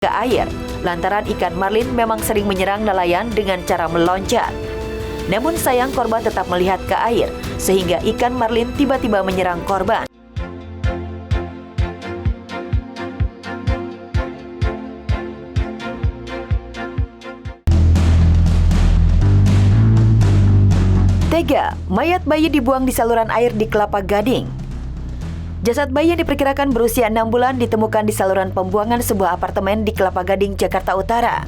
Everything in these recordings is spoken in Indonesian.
ke air, lantaran ikan marlin memang sering menyerang nelayan dengan cara meloncat. Namun sayang korban tetap melihat ke air, sehingga ikan marlin tiba-tiba menyerang korban. Tega, mayat bayi dibuang di saluran air di Kelapa Gading. Jasad bayi yang diperkirakan berusia 6 bulan ditemukan di saluran pembuangan sebuah apartemen di Kelapa Gading, Jakarta Utara.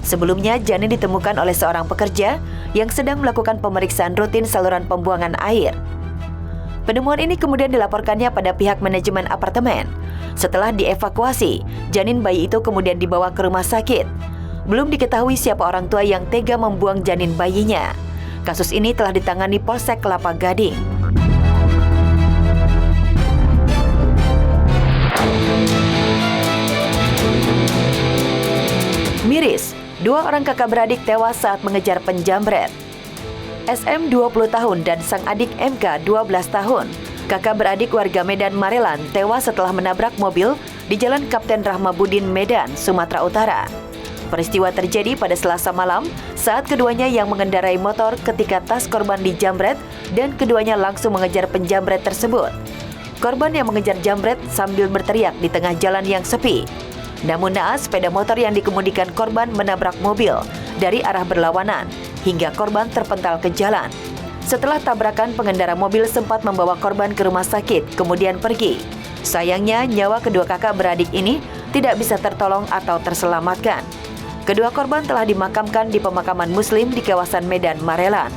Sebelumnya, janin ditemukan oleh seorang pekerja yang sedang melakukan pemeriksaan rutin saluran pembuangan air. Penemuan ini kemudian dilaporkannya pada pihak manajemen apartemen. Setelah dievakuasi, janin bayi itu kemudian dibawa ke rumah sakit. Belum diketahui siapa orang tua yang tega membuang janin bayinya. Kasus ini telah ditangani Polsek Kelapa Gading. Miris, 2 orang kakak beradik tewas saat mengejar penjamret. SM 20 tahun dan sang adik MK 12 tahun. Kakak beradik warga Medan Marelan tewas setelah menabrak mobil di Jalan Kapten Rahmabudin, Medan, Sumatera Utara. Peristiwa terjadi pada Selasa malam saat keduanya yang mengendarai motor ketika tas korban dijamret dan keduanya langsung mengejar penjamret tersebut. Korban yang mengejar jambret sambil berteriak di tengah jalan yang sepi. Namun naas sepeda motor yang dikemudikan korban menabrak mobil dari arah berlawanan hingga korban terpental ke jalan. Setelah tabrakan, pengendara mobil sempat membawa korban ke rumah sakit kemudian pergi. Sayangnya nyawa kedua kakak beradik ini tidak bisa tertolong atau terselamatkan. Kedua korban telah dimakamkan di pemakaman Muslim di kawasan Medan Marelan.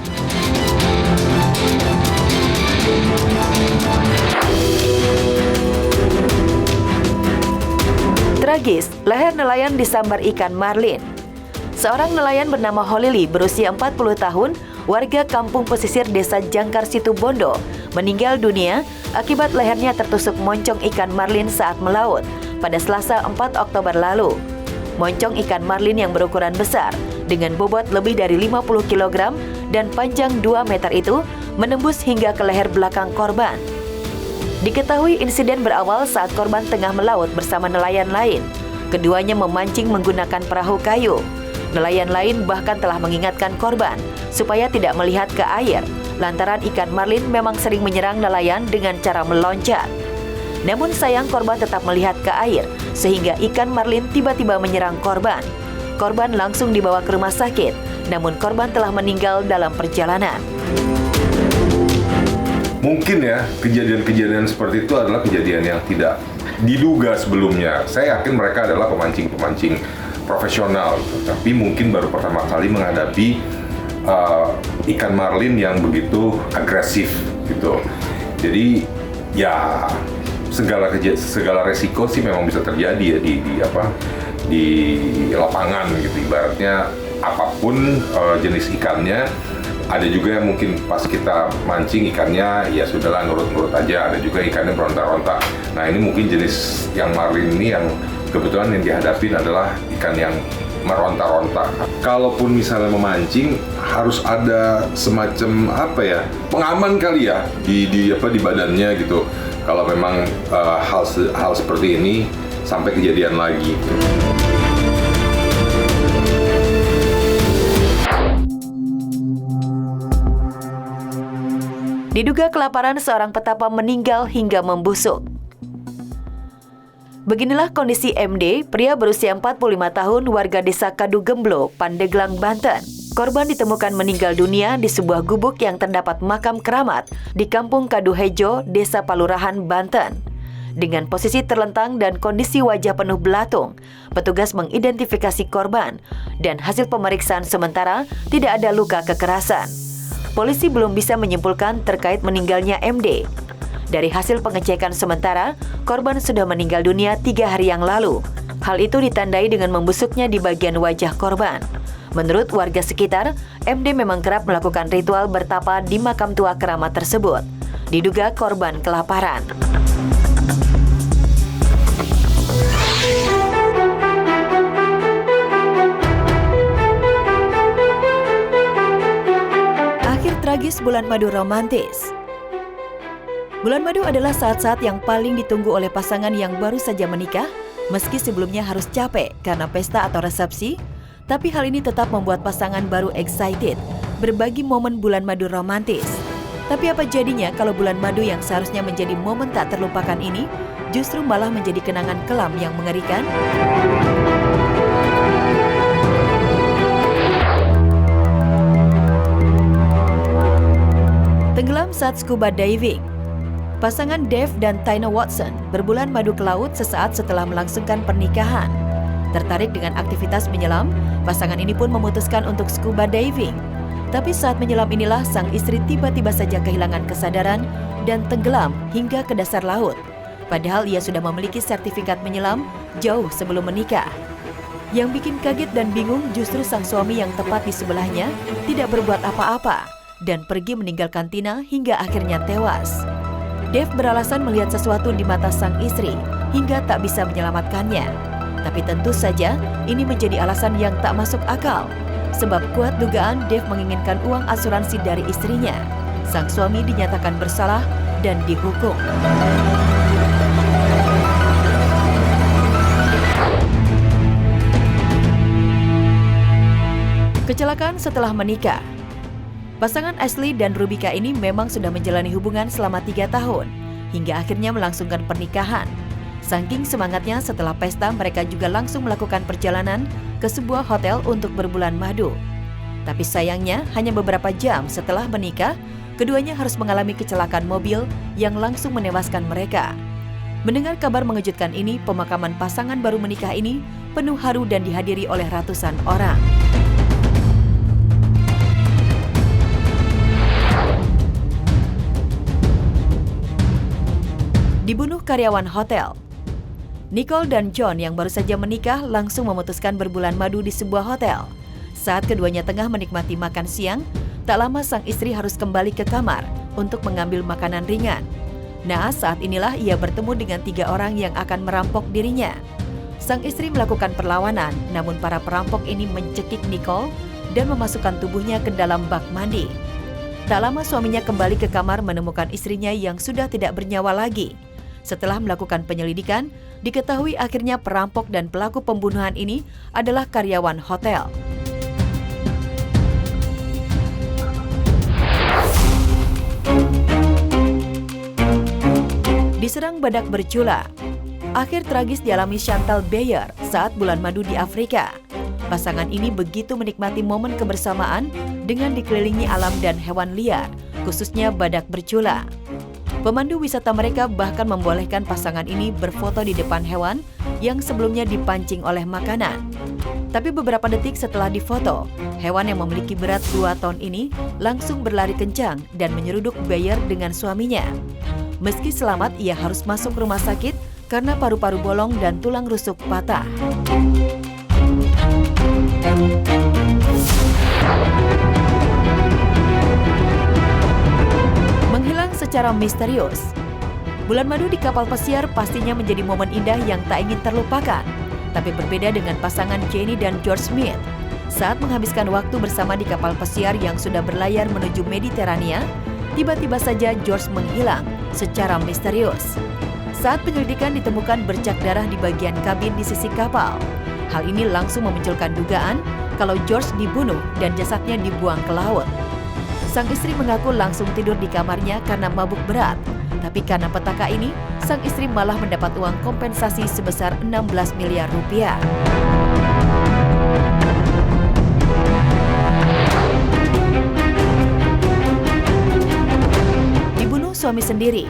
Tragis, leher nelayan disambar ikan marlin. Seorang nelayan bernama Holili berusia 40 tahun, warga kampung pesisir desa Jangkar Situbondo, meninggal dunia akibat lehernya tertusuk moncong ikan marlin saat melaut pada Selasa 4 Oktober lalu. Moncong ikan marlin yang berukuran besar dengan bobot lebih dari 50 kg dan panjang 2 meter itu menembus hingga ke leher belakang korban. Diketahui insiden berawal saat korban tengah melaut bersama nelayan lain. Keduanya memancing menggunakan perahu kayu. Nelayan lain bahkan telah mengingatkan korban supaya tidak melihat ke air, lantaran ikan marlin memang sering menyerang nelayan dengan cara meloncat. Namun sayang korban tetap melihat ke air, sehingga ikan marlin tiba-tiba menyerang korban. Korban langsung dibawa ke rumah sakit, namun korban telah meninggal dalam perjalanan. Mungkin ya, kejadian-kejadian seperti itu adalah kejadian yang tidak diduga sebelumnya. Saya yakin mereka adalah pemancing-pemancing profesional, tapi mungkin baru pertama kali menghadapi ikan marlin yang begitu agresif gitu. Jadi ya segala resiko sih memang bisa terjadi ya di lapangan gitu. Ibaratnya apapun jenis ikannya. Ada juga yang mungkin pas kita mancing ikannya ya sudahlah nurut-nurut aja. Ada juga ikannya berontak-ontak. Nah ini mungkin jenis yang marlin ini yang kebetulan yang dihadapin adalah ikan yang meronta-ronta. Kalaupun misalnya memancing harus ada semacam pengaman kali ya di badannya gitu. Kalau memang hal seperti ini sampai kejadian lagi. Diduga kelaparan, seorang petapa meninggal hingga membusuk. Beginilah kondisi MD, pria berusia 45 tahun, warga desa Kadu Gemblo, Pandeglang, Banten. Korban ditemukan meninggal dunia di sebuah gubuk yang terdapat makam keramat di Kampung Kadu Hejo, Desa Palurahan, Banten. Dengan posisi terlentang dan kondisi wajah penuh belatung, petugas mengidentifikasi korban dan hasil pemeriksaan sementara tidak ada luka kekerasan. Polisi belum bisa menyimpulkan terkait meninggalnya MD. Dari hasil pengecekan sementara, korban sudah meninggal dunia 3 hari yang lalu. Hal itu ditandai dengan membusuknya di bagian wajah korban. Menurut warga sekitar, MD memang kerap melakukan ritual bertapa di makam tua keramat tersebut. Diduga korban kelaparan. Tragis bulan madu romantis. Bulan madu adalah saat-saat yang paling ditunggu oleh pasangan yang baru saja menikah Meski sebelumnya harus capek karena pesta atau resepsi, tapi hal ini tetap membuat pasangan baru excited berbagi momen bulan madu romantis. Tapi apa jadinya kalau bulan madu yang seharusnya menjadi momen tak terlupakan ini justru malah menjadi kenangan kelam yang mengerikan? Tenggelam saat scuba diving. Pasangan Dave dan Tina Watson berbulan madu ke laut sesaat setelah melangsungkan pernikahan. Tertarik dengan aktivitas menyelam, pasangan ini pun memutuskan untuk scuba diving. Tapi saat menyelam inilah sang istri tiba-tiba saja kehilangan kesadaran dan tenggelam hingga ke dasar laut. Padahal ia sudah memiliki sertifikat menyelam jauh sebelum menikah. Yang bikin kaget dan bingung justru sang suami yang tepat di sebelahnya tidak berbuat apa-apa dan pergi meninggalkan Tina hingga akhirnya tewas. Dave beralasan melihat sesuatu di mata sang istri hingga tak bisa menyelamatkannya. Tapi tentu saja ini menjadi alasan yang tak masuk akal. Sebab kuat dugaan Dave menginginkan uang asuransi dari istrinya. Sang suami dinyatakan bersalah dan dihukum. Kecelakaan setelah menikah. Pasangan Ashley dan Rubika ini memang sudah menjalani hubungan selama 3 tahun, hingga akhirnya melangsungkan pernikahan. Saking semangatnya setelah pesta mereka juga langsung melakukan perjalanan ke sebuah hotel untuk berbulan madu. Tapi sayangnya hanya beberapa jam setelah menikah, keduanya harus mengalami kecelakaan mobil yang langsung menewaskan mereka. Mendengar kabar mengejutkan ini, pemakaman pasangan baru menikah ini penuh haru dan dihadiri oleh ratusan orang. Dibunuh karyawan hotel. Nicole dan John yang baru saja menikah langsung memutuskan berbulan madu di sebuah hotel. Saat keduanya tengah menikmati makan siang, tak lama sang istri harus kembali ke kamar untuk mengambil makanan ringan. Nah, saat inilah ia bertemu dengan 3 orang yang akan merampok dirinya. Sang istri melakukan perlawanan, namun para perampok ini mencekik Nicole dan memasukkan tubuhnya ke dalam bak mandi. Tak lama suaminya kembali ke kamar menemukan istrinya yang sudah tidak bernyawa lagi. Setelah melakukan penyelidikan, diketahui akhirnya perampok dan pelaku pembunuhan ini adalah karyawan hotel. Diserang badak bercula. Akhir tragis dialami Chantal Beyer saat bulan madu di Afrika. Pasangan ini begitu menikmati momen kebersamaan dengan dikelilingi alam dan hewan liar, khususnya badak bercula. Pemandu wisata mereka bahkan membolehkan pasangan ini berfoto di depan hewan yang sebelumnya dipancing oleh makanan. Tapi beberapa detik setelah difoto, hewan yang memiliki berat 2 ton ini langsung berlari kencang dan menyeruduk Beyer dengan suaminya. Meski selamat, ia harus masuk rumah sakit karena paru-paru bolong dan tulang rusuk patah. Menghilang secara misterius. Bulan madu di kapal pesiar pastinya menjadi momen indah yang tak ingin terlupakan. Tapi berbeda dengan pasangan Jenny dan George Smith. Saat menghabiskan waktu bersama di kapal pesiar yang sudah berlayar menuju Mediterania, tiba-tiba saja George menghilang secara misterius. Saat penyelidikan ditemukan bercak darah di bagian kabin di sisi kapal. Hal ini langsung memunculkan dugaan kalau George dibunuh dan jasadnya dibuang ke laut. Sang istri mengaku langsung tidur di kamarnya karena mabuk berat. Tapi karena petaka ini, sang istri malah mendapat uang kompensasi sebesar 16 miliar rupiah. Dibunuh suami sendiri.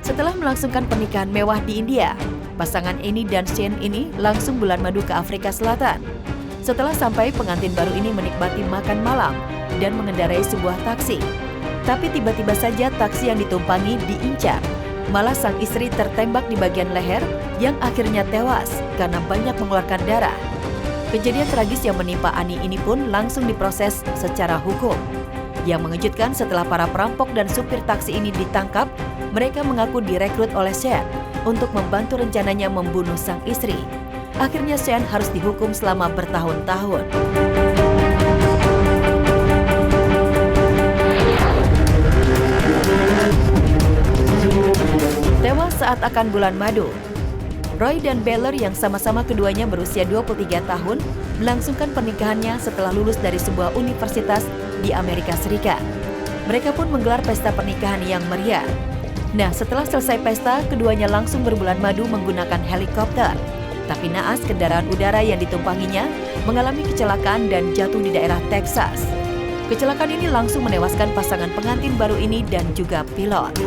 Setelah melangsungkan pernikahan mewah di India, pasangan Annie dan Shane ini langsung bulan madu ke Afrika Selatan. Setelah sampai, pengantin baru ini menikmati makan malam dan mengendarai sebuah taksi. Tapi tiba-tiba saja taksi yang ditumpangi diincar. Malah sang istri tertembak di bagian leher yang akhirnya tewas karena banyak mengeluarkan darah. Kejadian tragis yang menimpa Annie ini pun langsung diproses secara hukum. Yang mengejutkan setelah para perampok dan supir taksi ini ditangkap, mereka mengaku direkrut oleh Shane untuk membantu rencananya membunuh sang istri. Akhirnya Shane harus dihukum selama bertahun-tahun. Tewas saat akan bulan madu. Roy dan Baylor yang sama-sama keduanya berusia 23 tahun melangsungkan pernikahannya setelah lulus dari sebuah universitas di Amerika Serikat. Mereka pun menggelar pesta pernikahan yang meriah. Nah, setelah selesai pesta, keduanya langsung berbulan madu menggunakan helikopter. Tapi naas kendaraan udara yang ditumpanginya mengalami kecelakaan dan jatuh di daerah Texas. Kecelakaan ini langsung menewaskan pasangan pengantin baru ini dan juga pilot.